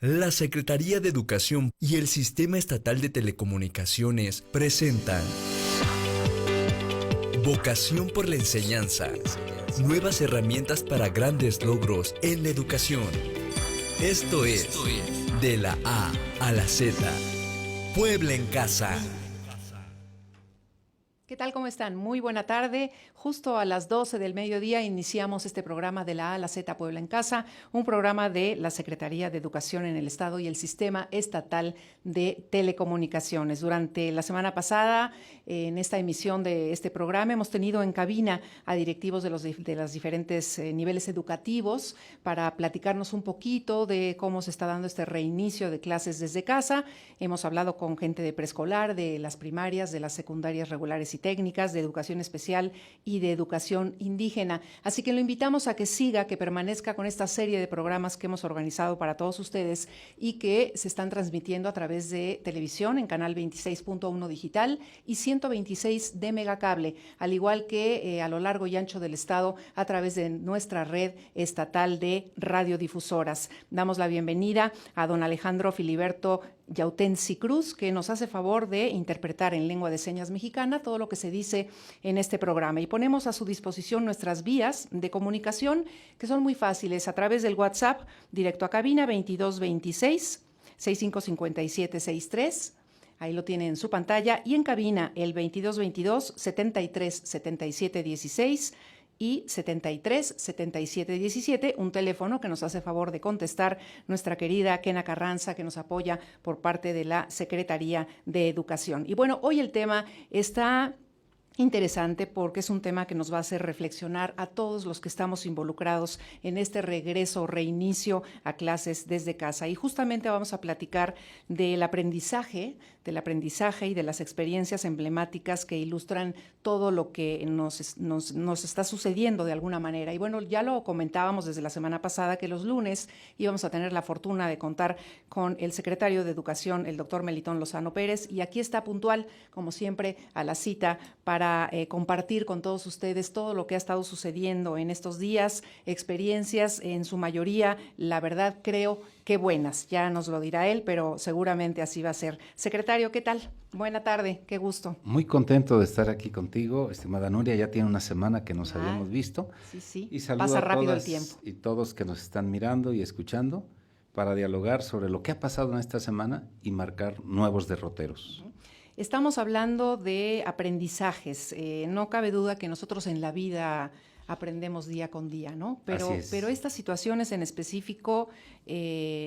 La Secretaría de Educación y el Sistema Estatal de Telecomunicaciones presentan Vocación por la Enseñanza. Nuevas herramientas para grandes logros en la educación. Esto es De la A a la Z. Puebla en Casa. ¿Qué tal? ¿Cómo están? Muy buena tarde. Justo a las 12 del mediodía iniciamos este programa de la A a la Z Puebla en Casa, un programa de la Secretaría de Educación en el Estado y el Sistema Estatal de Telecomunicaciones. Durante la semana pasada, en esta emisión de este programa, hemos tenido en cabina a directivos de los diferentes niveles educativos para platicarnos un poquito de cómo se está dando este reinicio de clases desde casa. Hemos hablado con gente de preescolar, de las primarias, de las secundarias regulares y técnicas, de educación especial y de educación indígena. Así que lo invitamos a que siga, que permanezca con esta serie de programas que hemos organizado para todos ustedes y que se están transmitiendo a través de televisión en canal 26.1 digital y 126 de megacable, al igual que a lo largo y ancho del estado a través de nuestra red estatal de radiodifusoras. Damos la bienvenida a don Alejandro Filiberto Yautensi Cruz, que nos hace favor de interpretar en lengua de señas mexicana todo lo que se dice en este programa. Y ponemos a su disposición nuestras vías de comunicación, que son muy fáciles, a través del WhatsApp, directo a cabina 2226 655763. Ahí lo tiene en su pantalla. Y en cabina el 2222 73 77 16 y 73 77 17, un teléfono que nos hace favor de contestar nuestra querida Kena Carranza, que nos apoya por parte de la Secretaría de Educación. Y bueno, hoy el tema está interesante porque es un tema que nos va a hacer reflexionar a todos los que estamos involucrados en este regreso, reinicio a clases desde casa. Y justamente vamos a platicar del aprendizaje y de las experiencias emblemáticas que ilustran todo lo que nos está sucediendo de alguna manera. Y bueno, ya lo comentábamos desde la semana pasada que los lunes íbamos a tener la fortuna de contar con el secretario de Educación, el doctor Melitón Lozano Pérez, y aquí está puntual, como siempre, a la cita para compartir con todos ustedes todo lo que ha estado sucediendo en estos días, experiencias en su mayoría, la verdad creo que buenas, ya nos lo dirá él, pero seguramente así va a ser. Secretario, ¿qué tal? Buena tarde, qué gusto. Muy contento de estar aquí contigo, estimada Nuria, ya tiene una semana que nos habíamos visto. Sí, y saludo pasa a rápido el todas tiempo. y todos que nos están mirando y escuchando para dialogar sobre lo que ha pasado en esta semana y marcar nuevos derroteros. Estamos hablando de aprendizajes. No cabe duda que nosotros en la vida aprendemos día con día, ¿no? Pero estas situaciones en específico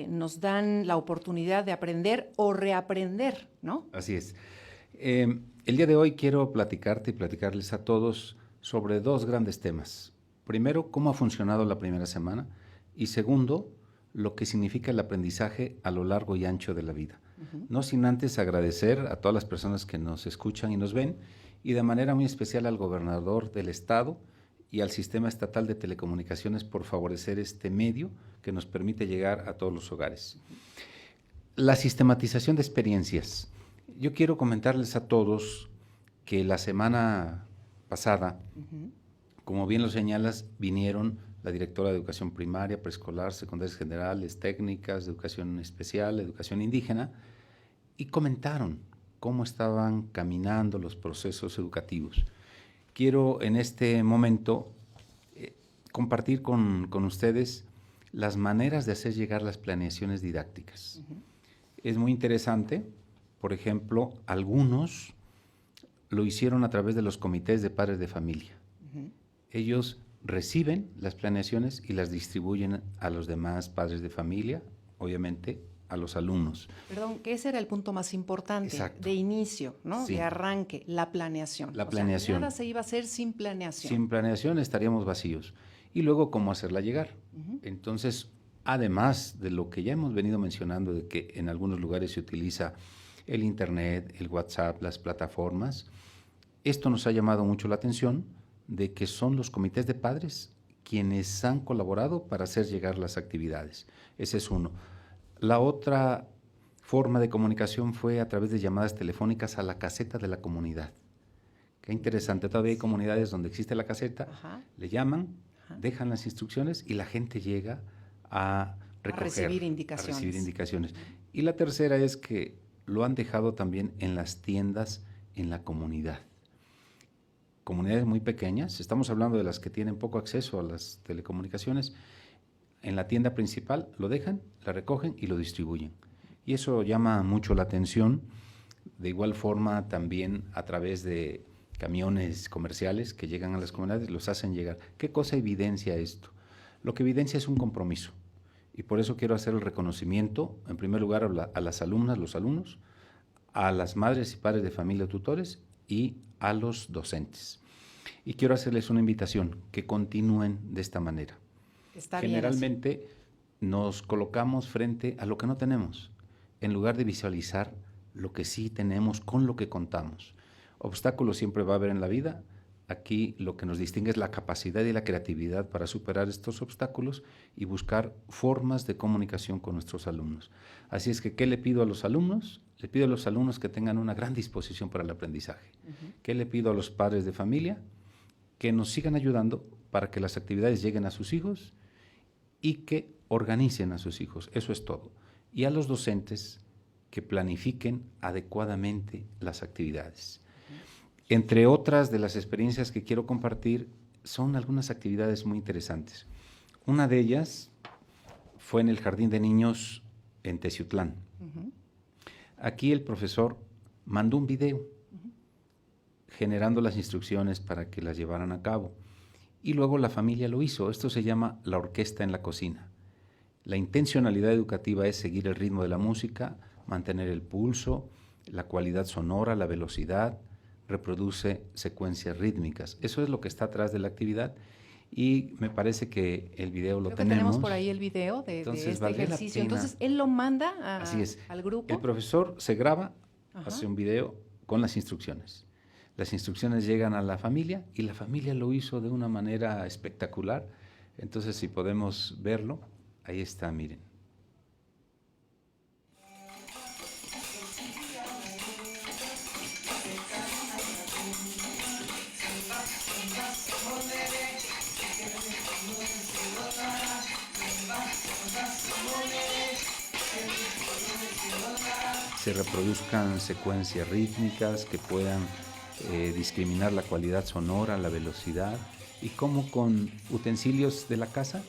nos dan la oportunidad de aprender o reaprender, ¿no? Así es. El día de hoy quiero platicarte y platicarles a todos sobre dos grandes temas. Primero, cómo ha funcionado la primera semana y segundo, lo que significa el aprendizaje a lo largo y ancho de la vida. No sin antes agradecer a todas las personas que nos escuchan y nos ven y de manera muy especial al gobernador del estado y al Sistema Estatal de Telecomunicaciones por favorecer este medio que nos permite llegar a todos los hogares. La sistematización de experiencias. Yo quiero comentarles a todos que la semana pasada, como bien lo señalas, vinieron la directora de Educación Primaria, Preescolar, Secundarias Generales, Técnicas, de Educación Especial, Educación Indígena, y comentaron cómo estaban caminando los procesos educativos. Quiero en este momento compartir con ustedes las maneras de hacer llegar las planeaciones didácticas. Es muy interesante, por ejemplo, algunos lo hicieron a través de los comités de padres de familia. Ellos reciben las planeaciones y las distribuyen a los demás padres de familia, obviamente a los alumnos. Perdón, que ese era el punto más importante. Exacto. De inicio, ¿no? Sí. De arranque, la planeación. La planeación. Nada se iba a hacer sin planeación. Sin planeación estaríamos vacíos. Y luego, ¿cómo hacerla llegar? Entonces, además de lo que ya hemos venido mencionando, de que en algunos lugares se utiliza el Internet, el WhatsApp, las plataformas, esto nos ha llamado mucho la atención de que son los comités de padres quienes han colaborado para hacer llegar las actividades. Ese es uno. La otra forma de comunicación fue a través de llamadas telefónicas a la caseta de la comunidad. Qué interesante, todavía hay comunidades donde existe la caseta, le llaman, dejan las instrucciones y la gente llega a recoger, recibir indicaciones. A recibir indicaciones. Y la tercera es que lo han dejado también en las tiendas en la comunidad. Comunidades muy pequeñas, estamos hablando de las que tienen poco acceso a las telecomunicaciones, en la tienda principal lo dejan, la recogen y lo distribuyen. Y eso llama mucho la atención. De igual forma también a través de camiones comerciales que llegan a las comunidades, los hacen llegar. ¿Qué cosa evidencia esto? Lo que evidencia es un compromiso. Y por eso quiero hacer el reconocimiento, en primer lugar, a las alumnas, los alumnos, a las madres y padres de familia, tutores y a los docentes. Y quiero hacerles una invitación, que continúen de esta manera. Está Generalmente nos colocamos frente a lo que no tenemos, en lugar de visualizar lo que sí tenemos con lo que contamos. Obstáculos siempre va a haber en la vida. Aquí lo que nos distingue es la capacidad y la creatividad para superar estos obstáculos y buscar formas de comunicación con nuestros alumnos. Así es que, ¿qué le pido a los alumnos? Le pido a los alumnos que tengan una gran disposición para el aprendizaje. ¿Qué le pido a los padres de familia? Que nos sigan ayudando para que las actividades lleguen a sus hijos y que organicen a sus hijos. Eso es todo. Y a los docentes que planifiquen adecuadamente las actividades. Entre otras de las experiencias que quiero compartir son algunas actividades muy interesantes. Una de ellas fue en el Jardín de Niños en Teciutlán. Aquí el profesor mandó un video generando las instrucciones para que las llevaran a cabo. Y luego la familia lo hizo. Esto se llama la orquesta en la cocina. La intencionalidad educativa es seguir el ritmo de la música, mantener el pulso, la cualidad sonora, la velocidad, reproduce secuencias rítmicas. Eso es lo que está atrás de la actividad y me parece que el video lo tenemos. Tenemos por ahí el video de este ejercicio. Entonces, él lo manda al grupo. El profesor se graba, hace un video con las instrucciones. Las instrucciones llegan a la familia y la familia lo hizo de una manera espectacular. Entonces, si podemos verlo, ahí está, miren. Se reproduzcan secuencias rítmicas que puedan discriminar la cualidad sonora, la velocidad, y cómo con utensilios de la casa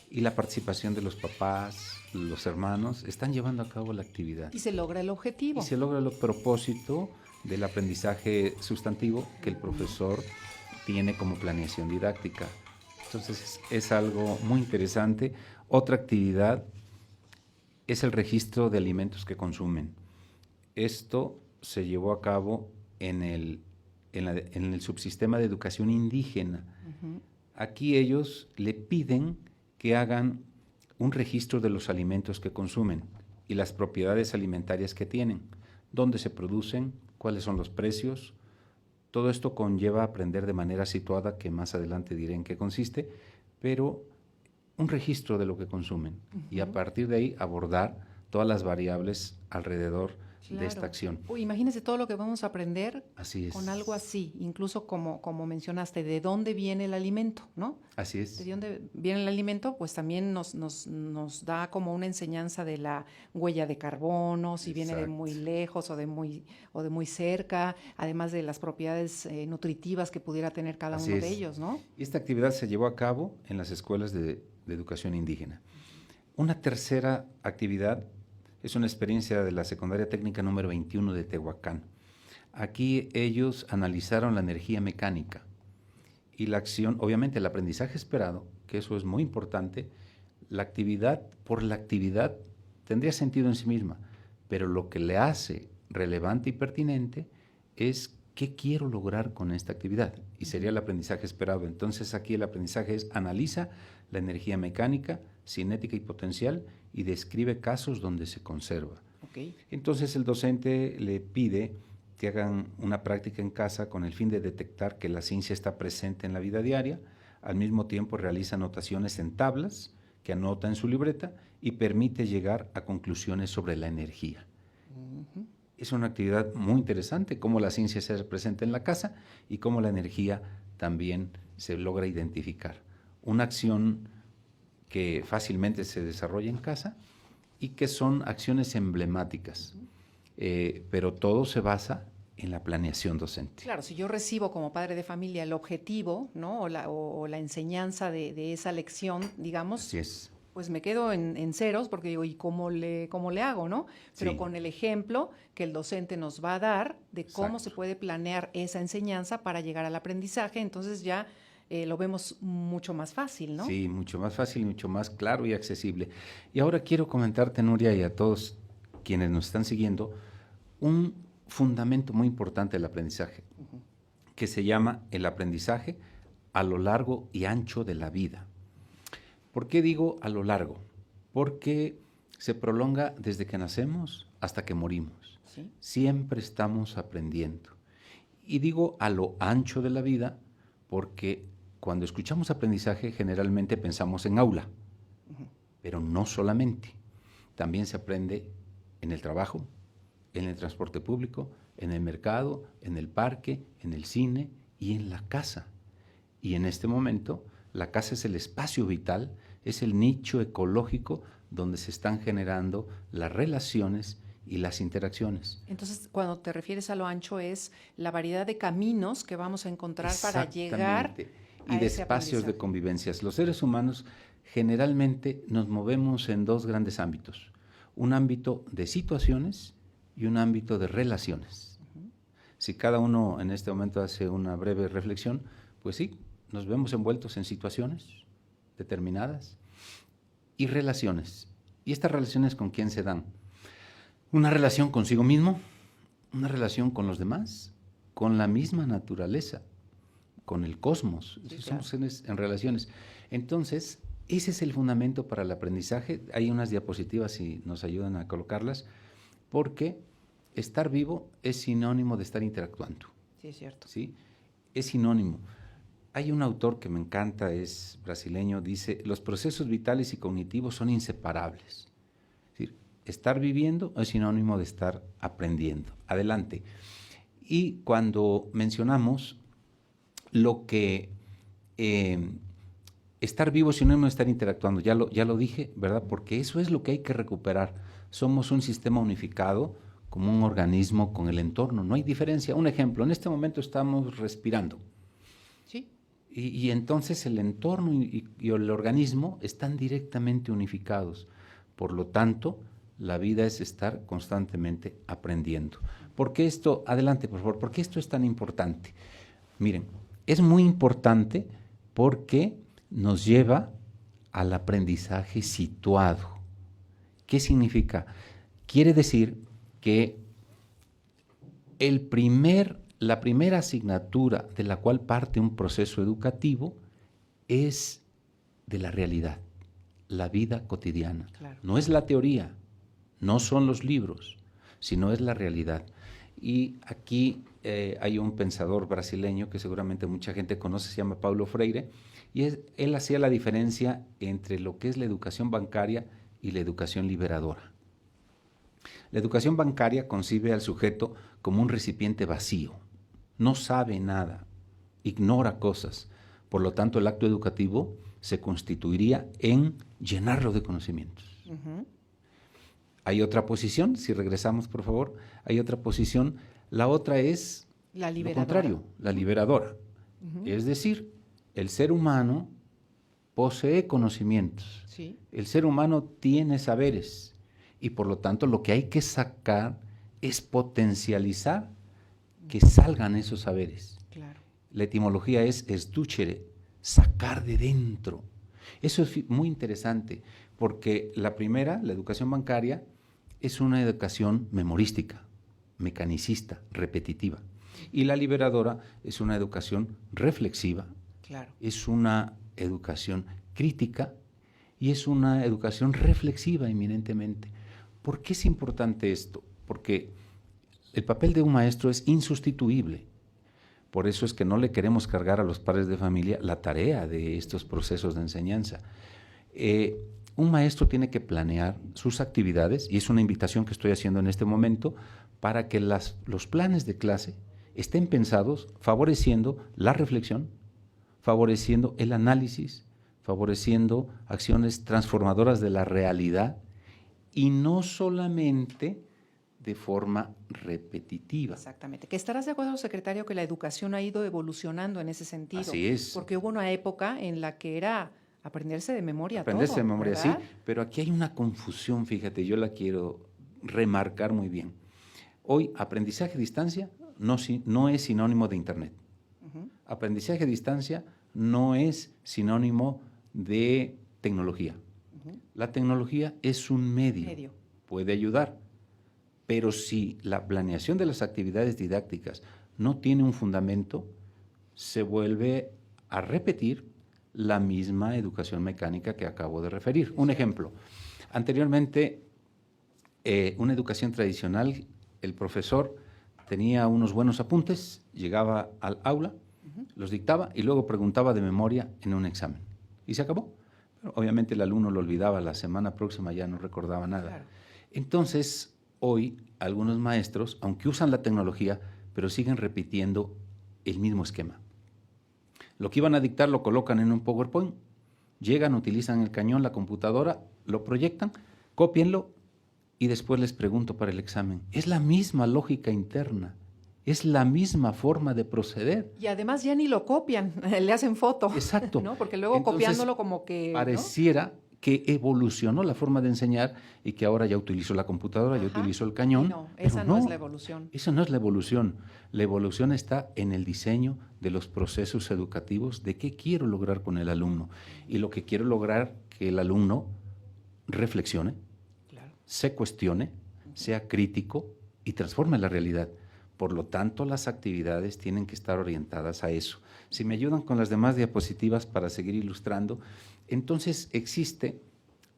y la participación de los papás, los hermanos, están llevando a cabo la actividad. Y se logra el objetivo. Y se logra el propósito del aprendizaje sustantivo que el profesor tiene como planeación didáctica. Entonces es algo muy interesante. Otra actividad es el registro de alimentos que consumen. Esto se llevó a cabo en el subsistema de educación indígena. Aquí ellos le piden que hagan un registro de los alimentos que consumen y las propiedades alimentarias que tienen, dónde se producen, cuáles son los precios. Todo esto conlleva aprender de manera situada, que más adelante diré en qué consiste, pero un registro de lo que consumen y a partir de ahí abordar todas las variables alrededor de esta acción. Imagínense todo lo que vamos a aprender con algo así, incluso como mencionaste, de dónde viene el alimento, ¿no? Así es. De dónde viene el alimento, pues también nos da como una enseñanza de la huella de carbono, si viene de muy lejos o de muy cerca, además de las propiedades nutritivas que pudiera tener cada uno de ellos, ¿no? Esta actividad se llevó a cabo en las escuelas de educación indígena. Una tercera actividad es una experiencia de la secundaria técnica número 21 de Tehuacán. Aquí ellos analizaron la energía mecánica y la acción, obviamente el aprendizaje esperado, que eso es muy importante. La actividad por la actividad tendría sentido en sí misma, pero lo que le hace relevante y pertinente es qué quiero lograr con esta actividad, y sería el aprendizaje esperado. Entonces aquí el aprendizaje es analiza la energía mecánica, cinética y potencial y describe casos donde se conserva. Entonces el docente le pide que hagan una práctica en casa con el fin de detectar que la ciencia está presente en la vida diaria. Al mismo tiempo realiza anotaciones en tablas que anota en su libreta y permite llegar a conclusiones sobre la energía. Es una actividad muy interesante, cómo la ciencia se hace presente en la casa y cómo la energía también se logra identificar. Una acción que fácilmente se desarrolla en casa y que son acciones emblemáticas, pero todo se basa en la planeación docente. Claro, si yo recibo como padre de familia el objetivo, ¿no? o la enseñanza de esa lección, digamos, Así es. pues me quedo en ceros porque digo, ¿y cómo le hago, no? Pero Sí. con el ejemplo que el docente nos va a dar de cómo Exacto. se puede planear esa enseñanza para llegar al aprendizaje, entonces ya lo vemos mucho más fácil, ¿no? Sí, mucho más fácil, mucho más claro y accesible. Y ahora quiero comentarte, Nuria, y a todos quienes nos están siguiendo, un fundamento muy importante del aprendizaje, que se llama el aprendizaje a lo largo y ancho de la vida. ¿Por qué digo a lo largo? Porque se prolonga desde que nacemos hasta que morimos. Sí. Siempre estamos aprendiendo. Y digo a lo ancho de la vida porque cuando escuchamos aprendizaje generalmente pensamos en aula, pero no solamente. También se aprende en el trabajo, en el transporte público, en el mercado, en el parque, en el cine y en la casa. Y en este momento, la casa es el espacio vital, es el nicho ecológico donde se están generando las relaciones y las interacciones. Entonces, cuando te refieres a lo ancho, es la variedad de caminos que vamos a encontrar para llegar Exactamente. a Y de ese espacios de aprendizaje. convivencias. Los seres humanos generalmente nos movemos en dos grandes ámbitos. Un ámbito de situaciones y un ámbito de relaciones. Si cada uno en este momento hace una breve reflexión, pues sí, nos vemos envueltos en situaciones determinadas y relaciones. ¿Y estas relaciones con quién se dan? Una relación consigo mismo, una relación con los demás, con la misma naturaleza, con el cosmos. Sí, Somos claro. seres en relaciones. Entonces, ese es el fundamento para el aprendizaje. Hay unas diapositivas, si nos ayudan a colocarlas, porque estar vivo es sinónimo de estar interactuando. Sí, es cierto. ¿Sí? Es sinónimo. Hay un autor que me encanta, es brasileño, dice, los procesos vitales y cognitivos son inseparables. Es decir, estar viviendo es sinónimo de estar aprendiendo. Adelante. Y cuando mencionamos lo que estar vivo es sinónimo de estar interactuando, ya lo dije, ¿verdad? Porque eso es lo que hay que recuperar. Somos un sistema unificado, como un organismo con el entorno, no hay diferencia. Un ejemplo, en este momento estamos respirando. Sí. Y entonces el entorno y el organismo están directamente unificados. Por lo tanto, la vida es estar constantemente aprendiendo. ¿Por qué esto? Adelante, por favor. ¿Por qué esto es tan importante? Miren, es muy importante porque nos lleva al aprendizaje situado. ¿Qué significa? Quiere decir que la primera asignatura de la cual parte un proceso educativo es de la realidad, la vida cotidiana. Claro. No es la teoría, no son los libros, sino es la realidad. Y aquí hay un pensador brasileño que seguramente mucha gente conoce, se llama Paulo Freire, y él hacía la diferencia entre lo que es la educación bancaria y la educación liberadora. La educación bancaria concibe al sujeto como un recipiente vacío, no sabe nada, ignora cosas. Por lo tanto, el acto educativo se constituiría en llenarlo de conocimientos. Hay otra posición, si regresamos por favor, hay otra posición, la otra es La lo liberadora. contrario, la liberadora. Es decir, el ser humano posee conocimientos, Sí. el ser humano tiene saberes y por lo tanto lo que hay que sacar es potencializar que salgan esos saberes. Claro. La etimología es esducere, sacar de dentro. Eso es muy interesante, porque la primera, la educación bancaria, es una educación memorística, mecanicista, repetitiva. Y la liberadora es una educación reflexiva, Claro. es una educación crítica y es una educación reflexiva eminentemente. ¿Por qué es importante esto? Porque el papel de un maestro es insustituible. Por eso es que no le queremos cargar a los padres de familia la tarea de estos procesos de enseñanza. Un maestro tiene que planear sus actividades, y es una invitación que estoy haciendo en este momento, para que los planes de clase estén pensados favoreciendo la reflexión, favoreciendo el análisis, favoreciendo acciones transformadoras de la realidad y no solamente de forma repetitiva. Exactamente. Que estarás de acuerdo, secretario, que la educación ha ido evolucionando en ese sentido. Así es. Porque hubo una época en la que era aprenderse de memoria Aprenderse todo, de memoria, ¿verdad? sí, pero aquí hay una confusión, fíjate, yo la quiero remarcar muy bien. Hoy, aprendizaje a distancia no es sinónimo de Internet. Aprendizaje a distancia no es sinónimo de tecnología. La tecnología es un medio, puede ayudar, pero si la planeación de las actividades didácticas no tiene un fundamento, se vuelve a repetir la misma educación mecánica que acabo de referir. Un ejemplo, anteriormente, una educación tradicional, el profesor tenía unos buenos apuntes, llegaba al aula, los dictaba y luego preguntaba de memoria en un examen. Y se acabó. Pero obviamente el alumno lo olvidaba, la semana próxima ya no recordaba nada. Claro. Entonces, hoy algunos maestros, aunque usan la tecnología, pero siguen repitiendo el mismo esquema. Lo que iban a dictar lo colocan en un PowerPoint, llegan, utilizan el cañón, la computadora, lo proyectan, cópienlo y después les pregunto para el examen. Es la misma lógica interna, es la misma forma de proceder. Y además ya ni lo copian, le hacen foto. Exacto. ¿No? Porque luego entonces, copiándolo como que… pareciera… ¿no? que evolucionó la forma de enseñar y que ahora ya utilizo la computadora, ya utilizo el cañón. No, esa no es la evolución. Esa no es la evolución. La evolución está en el diseño de los procesos educativos, de qué quiero lograr con el alumno. Y lo que quiero lograr, que el alumno reflexione, se cuestione, sea crítico y transforme la realidad. Por lo tanto, las actividades tienen que estar orientadas a eso. Si me ayudan con las demás diapositivas para seguir ilustrando, entonces existe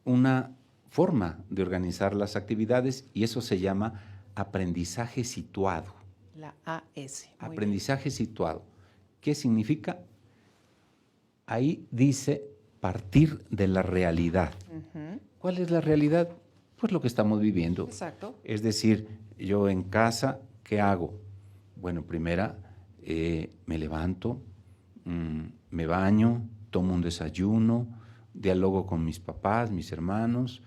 una forma de organizar las actividades y eso se llama aprendizaje situado. La AS. Aprendizaje situado. ¿Qué significa? Ahí dice partir de la realidad. ¿Cuál es la realidad? Pues lo que estamos viviendo. Exacto. Es decir, yo en casa, ¿qué hago? Bueno, primera, me levanto, me baño, tomo un desayuno, dialogo con mis papás, mis hermanos,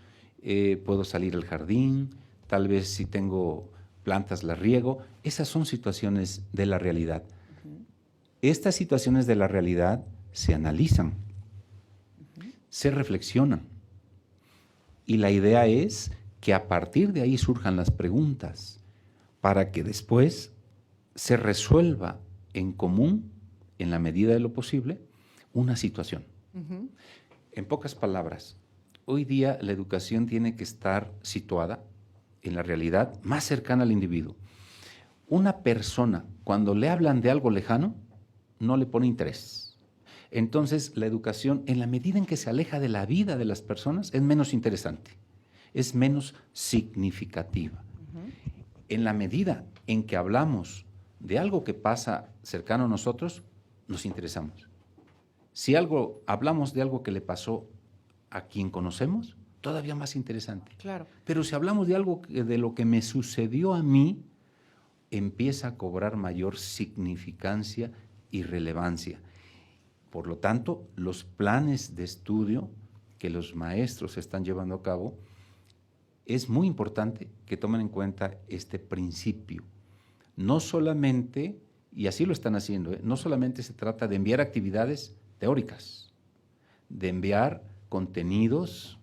puedo salir al jardín, tal vez si tengo plantas las riego. Esas son situaciones de la realidad. Estas situaciones de la realidad se analizan, se reflexionan. Y la idea es que a partir de ahí surjan las preguntas para que después se resuelva en común, en la medida de lo posible, una situación. En pocas palabras, hoy día la educación tiene que estar situada en la realidad más cercana al individuo. Una persona, cuando le hablan de algo lejano, no le pone interés. Entonces, la educación, en la medida en que se aleja de la vida de las personas, es menos interesante, es menos significativa. En la medida en que hablamos de algo que pasa cercano a nosotros, nos interesamos. Si hablamos de algo que le pasó a quien conocemos, todavía más interesante. Claro. Pero si hablamos de algo de lo que me sucedió a mí, empieza a cobrar mayor significancia y relevancia. Por lo tanto, los planes de estudio que los maestros están llevando a cabo, es muy importante que tomen en cuenta este principio. No solamente, y así lo están haciendo, no solamente se trata de enviar actividades teóricas, de enviar contenidos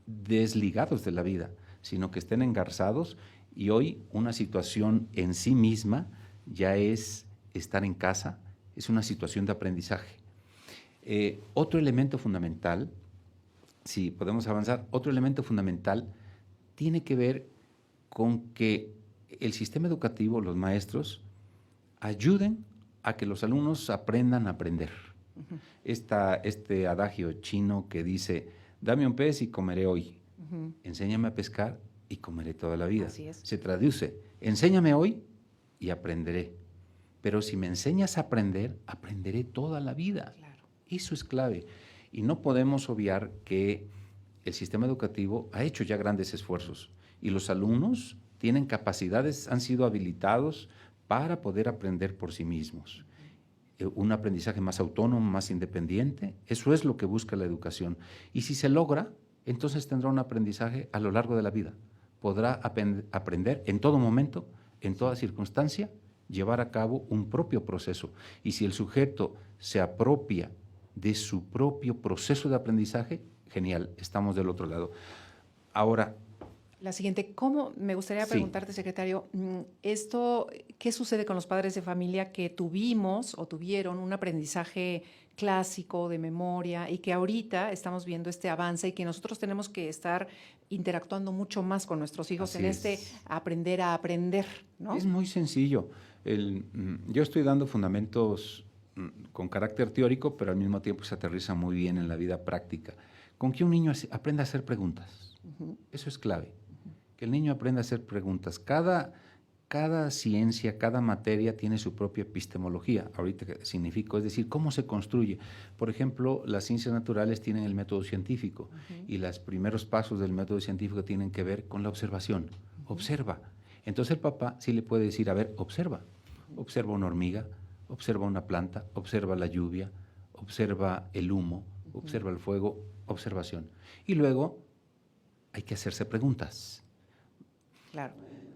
desligados de la vida, sino que estén engarzados, y hoy una situación en sí misma ya es estar en casa, es una situación de aprendizaje. Otro elemento fundamental, si podemos avanzar, otro elemento fundamental tiene que ver con que el sistema educativo, los maestros, ayuden a que los alumnos aprendan a aprender. Este adagio chino que dice, dame un pez y comeré hoy. Enséñame a pescar y comeré toda la vida. Así es. Se traduce, enséñame hoy y aprenderé. Pero si me enseñas a aprender, aprenderé toda la vida. Claro. Eso es clave. Y no podemos obviar que el sistema educativo ha hecho ya grandes esfuerzos y los alumnos tienen capacidades, han sido habilitados para poder aprender por sí mismos. un aprendizaje más autónomo, más independiente. Eso es lo que busca la educación. Y si se logra, entonces tendrá un aprendizaje a lo largo de la vida. Podrá aprender en todo momento, en toda circunstancia, llevar a cabo un propio proceso. Y si el sujeto se apropia de su propio proceso de aprendizaje, genial, estamos del otro lado. Ahora, la siguiente, me gustaría preguntarte, secretario, ¿qué sucede con los padres de familia que tuvimos o tuvieron un aprendizaje clásico de memoria y que ahorita estamos viendo este avance y que nosotros tenemos que estar interactuando mucho más con nuestros hijos aprender a aprender, ¿no? Es muy sencillo. Yo estoy dando fundamentos con carácter teórico, pero al mismo tiempo se aterriza muy bien en la vida práctica. Con que un niño aprenda a hacer preguntas. Eso es clave. Que el niño aprenda a hacer preguntas. Cada ciencia, cada materia tiene su propia epistemología. Ahorita significa, es decir, cómo se construye. Por ejemplo, las ciencias naturales tienen el método científico y los primeros pasos del método científico tienen que ver con la observación. Observa. Entonces el papá sí le puede decir, a ver, observa. Observa una hormiga, observa una planta, observa la lluvia, observa el humo, observa el fuego, observación. Y luego hay que hacerse preguntas. Claro.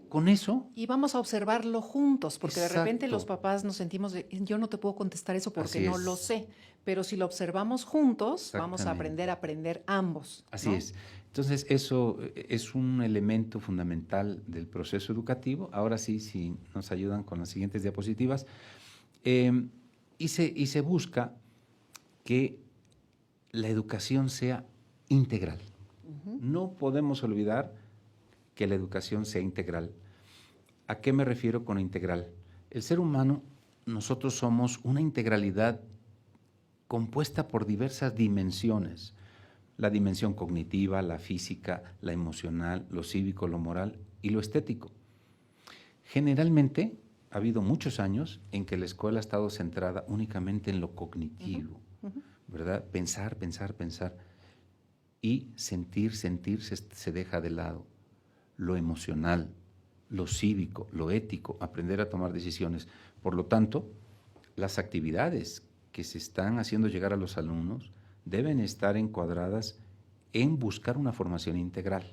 Con eso... Y vamos a observarlo juntos, porque Exacto. De repente los papás nos sentimos yo no te puedo contestar eso porque no lo sé, pero si lo observamos juntos, vamos a aprender ambos, ¿no? Así es. Entonces, eso es un elemento fundamental del proceso educativo. Ahora sí, si nos ayudan con las siguientes diapositivas. Y se busca que la educación sea integral. No podemos olvidar que la educación sea integral. ¿A qué me refiero con integral? El ser humano, nosotros somos una integralidad compuesta por diversas dimensiones. La dimensión cognitiva, la física, la emocional, lo cívico, lo moral y lo estético. Generalmente ha habido muchos años en que la escuela ha estado centrada únicamente en lo cognitivo, ¿verdad? Pensar, pensar, pensar. Y sentir se deja de lado. Lo emocional, lo cívico, lo ético, aprender a tomar decisiones. Por lo tanto, las actividades que se están haciendo llegar a los alumnos deben estar encuadradas en buscar una formación integral.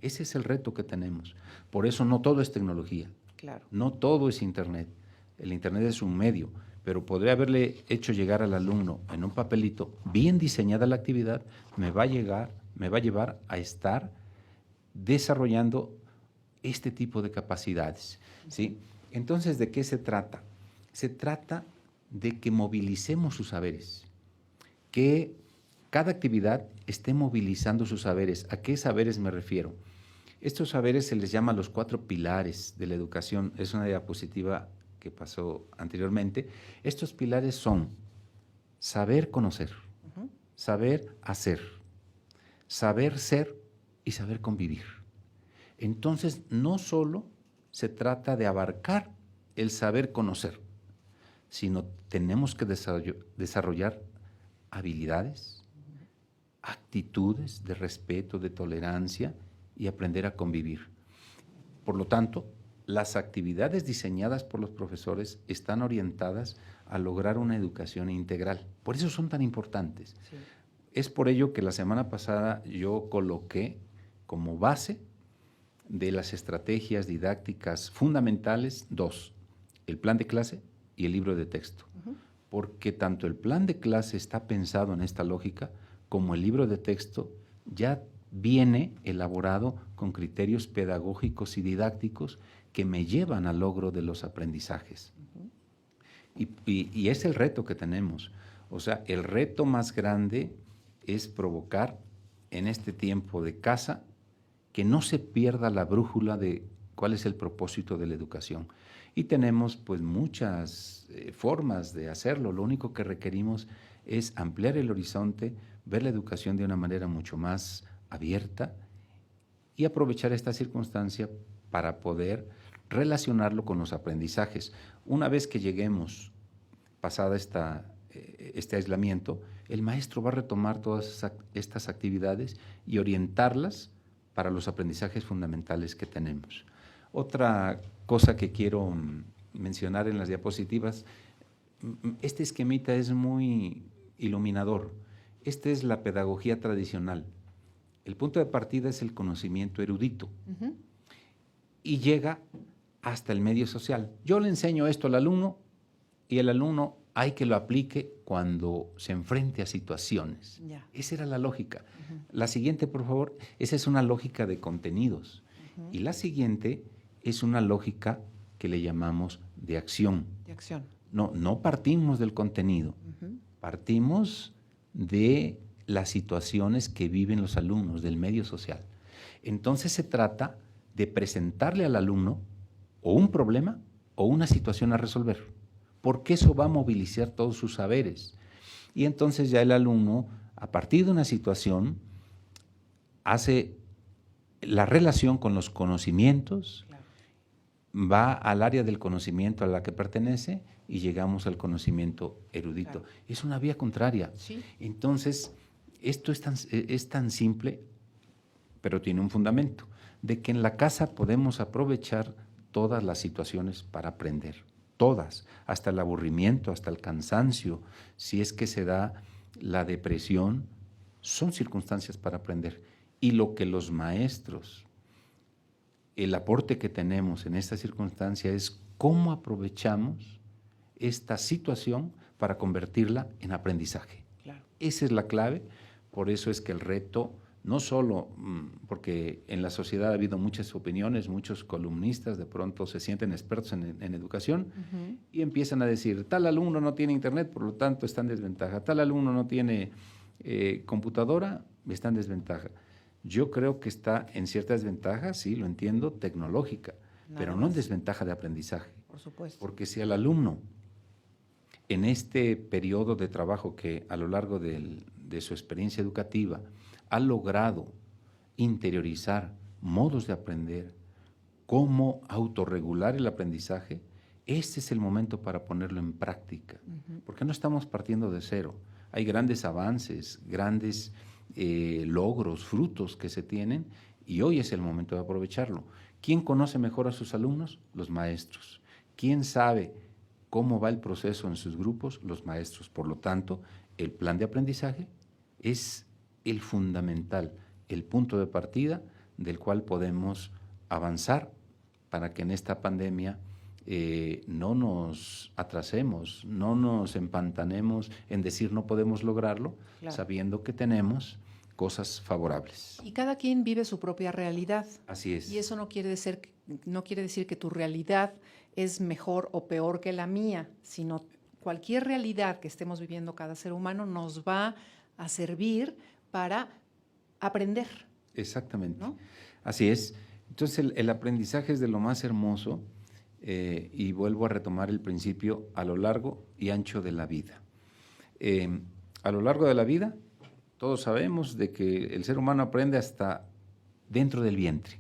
Ese es el reto que tenemos. Por eso no todo es tecnología, claro. No todo es Internet. El Internet es un medio, pero podría haberle hecho llegar al alumno en un papelito, bien diseñada la actividad, me va a llevar a estar desarrollando este tipo de capacidades, ¿sí? Entonces, ¿de qué se trata? Se trata de que movilicemos sus saberes, que cada actividad esté movilizando sus saberes. ¿A qué saberes me refiero? Estos saberes se les llama los 4 pilares de la educación. Es una diapositiva que pasó anteriormente. Estos pilares son saber conocer, saber hacer, saber ser y saber convivir. Entonces, no solo se trata de abarcar el saber conocer, sino tenemos que desarrollar habilidades, actitudes de respeto, de tolerancia y aprender a convivir. Por lo tanto, las actividades diseñadas por los profesores están orientadas a lograr una educación integral. Por eso son tan importantes. Sí. Es por ello que la semana pasada yo coloqué como base de las estrategias didácticas fundamentales 2, el plan de clase y el libro de texto. Porque tanto el plan de clase está pensado en esta lógica, como el libro de texto ya viene elaborado con criterios pedagógicos y didácticos que me llevan al logro de los aprendizajes. Y es el reto que tenemos. O sea, el reto más grande es provocar en este tiempo de casa que no se pierda la brújula de cuál es el propósito de la educación. Y tenemos pues muchas formas de hacerlo. Lo único que requerimos es ampliar el horizonte, ver la educación de una manera mucho más abierta y aprovechar esta circunstancia para poder relacionarlo con los aprendizajes. Una vez que lleguemos, pasada este aislamiento, el maestro va a retomar todas estas actividades y orientarlas para los aprendizajes fundamentales que tenemos. Otra cosa que quiero mencionar en las diapositivas, Este esquemita es muy iluminador. Esta es la pedagogía tradicional. El punto de partida es el conocimiento erudito. Y llega hasta el medio social. Yo le enseño esto al alumno y el alumno hay que lo aplique cuando se enfrente a situaciones. Esa era la lógica. La siguiente, por favor, esa es una lógica de contenidos. Y la siguiente es una lógica que le llamamos de acción. De acción. No partimos del contenido, partimos de las situaciones que viven los alumnos, del medio social. Entonces se trata de presentarle al alumno o un problema o una situación a resolver, porque eso va a movilizar todos sus saberes. Y entonces ya el alumno, a partir de una situación, hace la relación con los conocimientos, va al área del conocimiento a la que pertenece y llegamos al conocimiento erudito. Es una vía contraria. Sí. Entonces, esto es tan simple, pero tiene un fundamento, de que en la casa podemos aprovechar todas las situaciones para aprender, todas, hasta el aburrimiento, hasta el cansancio, si es que se da la depresión, son circunstancias para aprender. Y lo que los maestros, el aporte que tenemos en esta circunstancia es cómo aprovechamos esta situación para convertirla en aprendizaje. Claro. Esa es la clave, por eso es que el reto, no solo porque en la sociedad ha habido muchas opiniones, muchos columnistas de pronto se sienten expertos en educación y empiezan a decir, tal alumno no tiene internet, por lo tanto está en desventaja, tal alumno no tiene computadora, está en desventaja. Yo creo que está en cierta desventaja, sí, lo entiendo, tecnológica, pero no en desventaja de aprendizaje. Por supuesto. Porque si al alumno, en este periodo de trabajo que a lo largo de su experiencia educativa ha logrado interiorizar modos de aprender, cómo autorregular el aprendizaje, este es el momento para ponerlo en práctica, porque no estamos partiendo de cero. Hay grandes avances, grandes logros, frutos que se tienen y hoy es el momento de aprovecharlo. ¿Quién conoce mejor a sus alumnos? Los maestros. ¿Quién sabe cómo va el proceso en sus grupos? Los maestros. Por lo tanto, el plan de aprendizaje es el fundamental, el punto de partida del cual podemos avanzar para que en esta pandemia no nos atrasemos, no nos empantanemos en decir no podemos lograrlo, sabiendo que tenemos cosas favorables. Y cada quien vive su propia realidad. Así es. Y eso no quiere decir que tu realidad es mejor o peor que la mía, sino cualquier realidad que estemos viviendo cada ser humano nos va a servir para aprender. Exactamente. ¿No? Así es. Entonces el aprendizaje es de lo más hermoso y vuelvo a retomar el principio a lo largo y ancho de la vida. A lo largo de la vida, todos sabemos de que el ser humano aprende hasta dentro del vientre.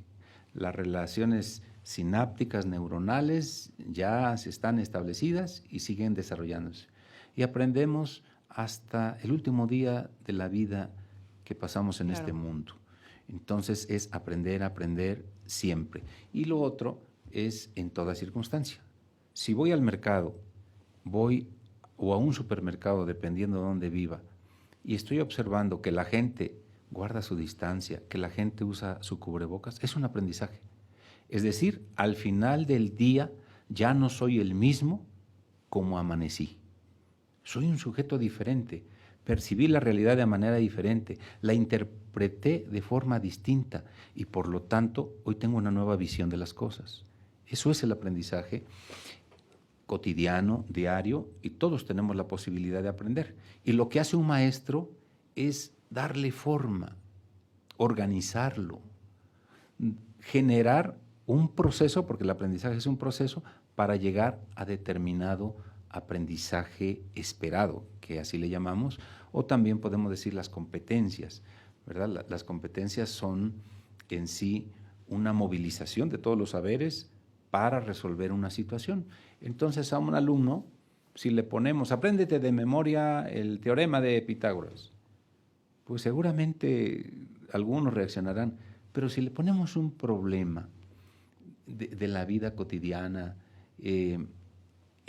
Las relaciones sinápticas neuronales ya se están establecidas y siguen desarrollándose. Y aprendemos hasta el último día de la vida que pasamos en este mundo. Entonces es aprender siempre. Y lo otro es en toda circunstancia. Si voy al mercado, o a un supermercado, dependiendo de dónde viva, y estoy observando que la gente guarda su distancia, que la gente usa su cubrebocas, es un aprendizaje. Es decir, al final del día ya no soy el mismo como amanecí. Soy un sujeto diferente, percibí la realidad de manera diferente, la interpreté de forma distinta y por lo tanto hoy tengo una nueva visión de las cosas. Eso es el aprendizaje cotidiano, diario, y todos tenemos la posibilidad de aprender. Y lo que hace un maestro es darle forma, organizarlo, generar un proceso, porque el aprendizaje es un proceso, para llegar a determinado aprendizaje esperado, que así le llamamos, o también podemos decir las competencias, ¿verdad? Las competencias son en sí una movilización de todos los saberes para resolver una situación. Entonces a un alumno, si le ponemos, apréndete de memoria el teorema de Pitágoras, pues seguramente algunos reaccionarán, pero si le ponemos un problema de la vida cotidiana,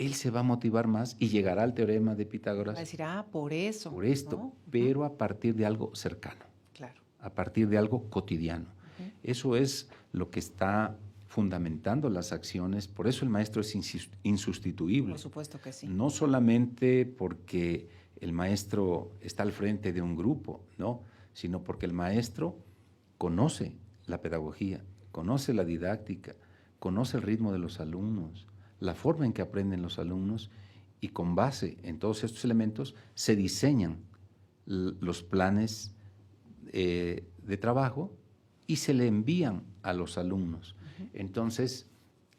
él se va a motivar más y llegará al teorema de Pitágoras. Va a decir, por eso. Por esto, ¿no? pero a partir de algo cercano. Claro. A partir de algo cotidiano. Eso es lo que está fundamentando las acciones, por eso el maestro es insustituible. Por supuesto que sí. No solamente porque el maestro está al frente de un grupo, no, sino porque el maestro conoce la pedagogía, conoce la didáctica, conoce el ritmo de los alumnos, la forma en que aprenden los alumnos, y con base en todos estos elementos se diseñan los planes de trabajo y se le envían a los alumnos. Entonces,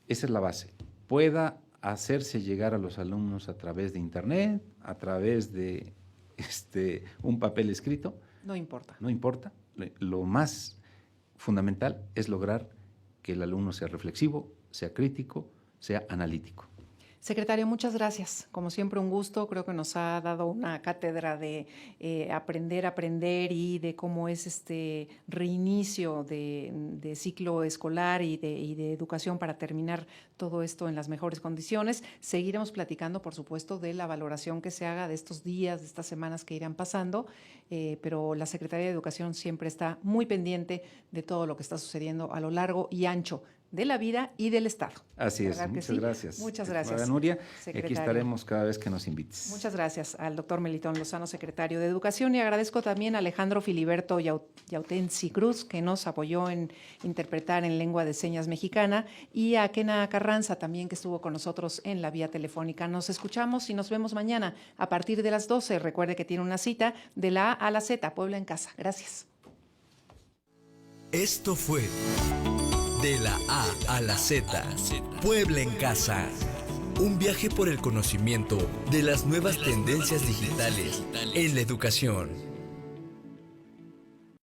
esa es la base. Pueda hacerse llegar a los alumnos a través de Internet, a través de un papel escrito. No importa. No importa. Lo más fundamental es lograr que el alumno sea reflexivo, sea crítico, sea analítico. Secretario, muchas gracias. Como siempre, un gusto. Creo que nos ha dado una cátedra de aprender y de cómo es este reinicio de ciclo escolar y de educación para terminar todo esto en las mejores condiciones. Seguiremos platicando, por supuesto, de la valoración que se haga de estos días, de estas semanas que irán pasando, pero la Secretaría de Educación siempre está muy pendiente de todo lo que está sucediendo a lo largo y ancho de la vida y del Estado. Así es, muchas gracias. Muchas gracias. María Nuria, secretario. Aquí estaremos cada vez que nos invites. Muchas gracias al doctor Melitón Lozano, secretario de Educación, y agradezco también a Alejandro Filiberto Yautensi Cruz, que nos apoyó en interpretar en lengua de señas mexicana, y a Kena Carranza también, que estuvo con nosotros en la vía telefónica. Nos escuchamos y nos vemos mañana a partir de las 12. Recuerde que tiene una cita de la A a la Z, Puebla en Casa. Gracias. Esto fue De la A a la Z, Puebla en Casa. Un viaje por el conocimiento de las nuevas tendencias digitales en la educación.